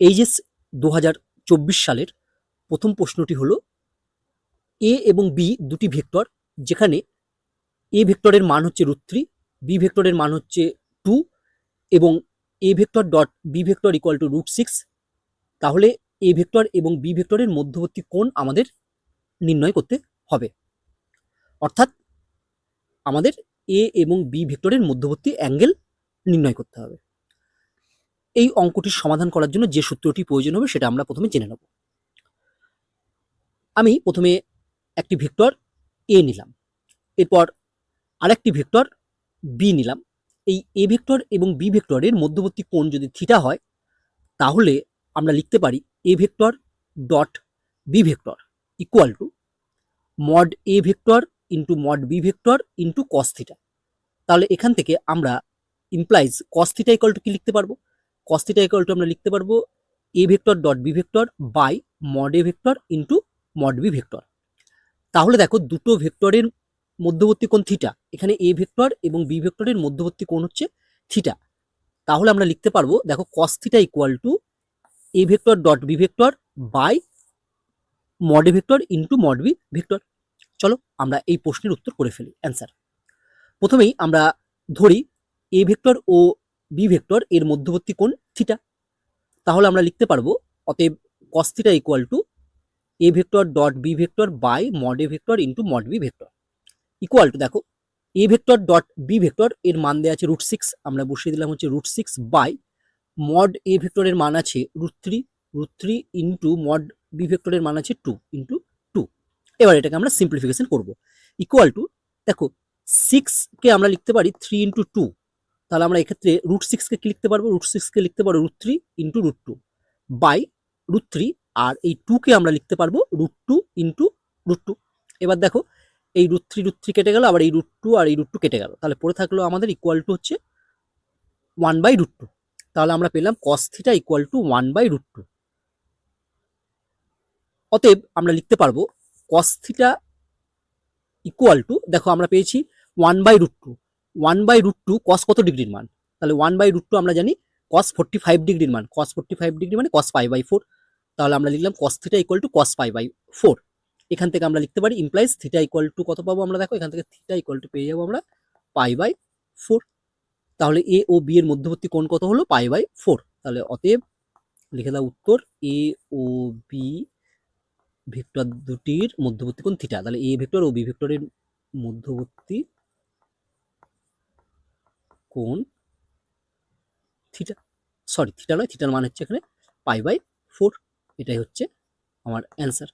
HS 2024 সালের প্রথম প্রশ্নটি হলো এ এবং বি দুটি ভেক্টর, যেখানে এ ভেক্টরের মান হচ্ছে √3, বি ভেক্টরের মান হচ্ছে 2 এবং A vector dot B vector equal to √6। তাহলে এ ভেক্টর এবং বি ভেক্টরের মধ্যবর্তী কোণ আমাদের নির্ণয় করতে হবে। অর্থাৎ আমাদের এ এবং বি ভেক্টরের মধ্যবর্তী অ্যাঙ্গেল নির্ণয় করতে হবে। এই অঙ্কটির সমাধান করার জন্য যে সূত্রটি প্রয়োজন হবে সেটা আমরা প্রথমে জেনে নেব। আমি প্রথমে একটি ভেক্টর এ নিলাম, এরপর আরেকটি ভেক্টর বি নিলাম। এই এ ভেক্টর এবং বি ভেক্টরের মধ্যবর্তী কোণ যদি থিটা হয়, তাহলে আমরা লিখতে পারি A vector dot B vector equal to mod A vector into mod B vector into cos theta. তাহলে এখান থেকে আমরা implies cos theta equal to কি লিখতে পারবো? কস থিটা ইকুয়াল টু আমরা লিখতে পারবো A vector dot B vector by mod A vector into mod B vector. তাহলে দেখো দুটো ভেক্টরের মধ্যবর্তী কোণ থিটা, এখানে এ ভেক্টর এবং বি ভেক্টরের মধ্যবর্তী কোণ হচ্ছে থিটা। তাহলে আমরা লিখতে পারবো দেখো cos theta equal to A vector dot B vector by mod A vector into mod B vector. চলো আমরা এই প্রশ্নের উত্তর করে ফেলি, অ্যান্সার। প্রথমেই আমরা ধরি এ ভেক্টর ও বি ভেক্টর এর মধ্যবর্তী কোণ থিটা। তাহলে আমরা লিখতে পারবো অতএব cos theta equal to A vector dot B vector by mod A vector into mod B vector equal to দেখো A vector dot B vector এর মান দেওয়া আছে √6, আমরা বসিয়ে দিলাম হচ্ছে √6 বাই মড এ ভেক্টরের মান আছে √3 ইন্টু মড বি ভেক্টরের মান আছে 2 ইন্টু 2। এবার এটাকে আমরা সিম্পলিফিকেশন করবো ইকুয়াল টু দেখো 6 কে আমরা লিখতে পারি 3 ইন্টু 2। তাহলে আমরা এক্ষেত্রে √6 কে কি লিখতে পারবো? √6 কে লিখতে পারবো √3 ইন্টু √2 বাই √3, আর এই 2 কে আমরা লিখতে পারবো √2 ইন্টু √2। এবার দেখো এই √3 কেটে গেল, আবার এই √2 আর এই √2 কেটে গেল, তাহলে পড়ে থাকলো আমাদের ইকুয়াল টু হচ্ছে 1/√2। তাহলে আমরা পেলাম cos থিটা ইকুয়াল টু 1/√2। অতএব আমরা লিখতে পারবো cos থিটা ইকুয়াল টু দেখো আমরা পেয়েছি 1/√2। 1/√2 cos কত ডিগ্রির মান? তাহলে 1/√2 আমরা জানি cos 45 ডিগ্রির মান। cos 45 ডিগ্রি মানে cos π/4। তাহলে আমরা লিখলাম cos theta equal two cos π/4। এখান থেকে আমরা লিখতে পারি ইমপ্লাইজ থিটা ইকুয়াল টু কত পাবো আমরা? দেখো এখান থেকে থিটা ইকুয়াল টু পেয়ে যাবো আমরা π/4। তাহলে এ ও বি এর মধ্যবর্তী কোণ কত হলো? π/4। তাহলে অতএব লিখে দাও উত্তর এ ও বি ভেক্টর দুটির মধ্যবর্তী কোণ থিটা। তাহলে এ ভেক্টর ও বি ভেক্টরের মধ্যবর্তী কোণ থিটা, সরি থিটা নয়, থিটার মান হচ্ছে এখানে π/4। এটাই হচ্ছে আমার অ্যান্সার।